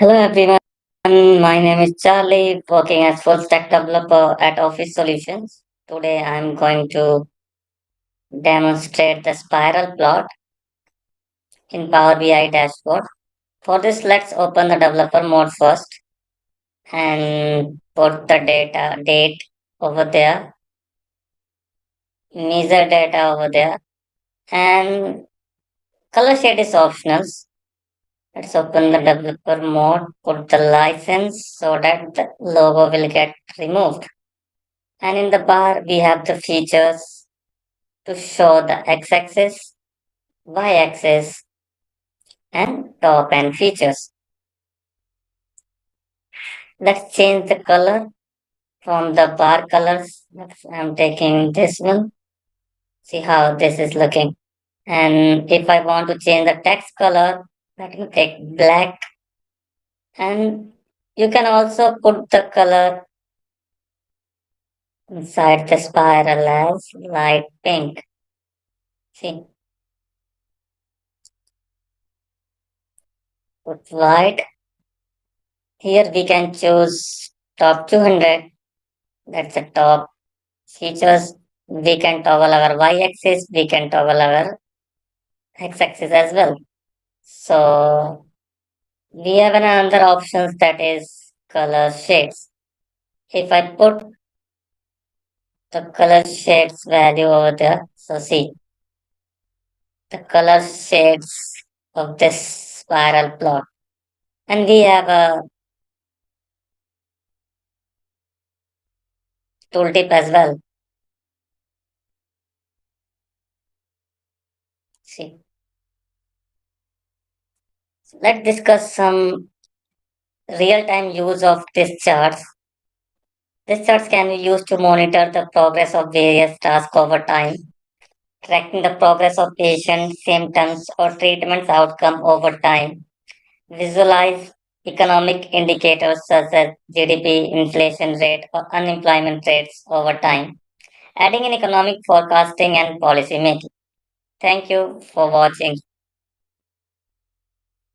Hello everyone, my name is Charlie, working as full stack developer at Office Solutions. Today I'm going to demonstrate the spiral plot in Power BI dashboard. For this, let's open the developer mode first and put the date over there, measure data over there, and color shade is optional. Let's open the developer mode, put the license so that the logo will get removed. And in the bar, we have the features to show the x-axis, y-axis, and top and features. Let's change the color from the bar colors. I'm taking this one. See how this is looking. And if I want to change the text color, let me take black. And you can also put the color inside the spiral as light pink. See, put white. Here we can choose top 200. That's the top features. We can toggle our y-axis, we can toggle our x-axis as well. So we have another options that is color shades. If I put the color shades value over there, so see the color shades of this spiral plot. And we have a tooltip as well. See, let's discuss some real-time use of this charts. These charts can be used to monitor the progress of various tasks over time, tracking the progress of patients, symptoms, or treatments outcome over time. Visualize economic indicators such as GDP, inflation rate, or unemployment rates over time, adding in economic forecasting and policy making. Thank you for watching.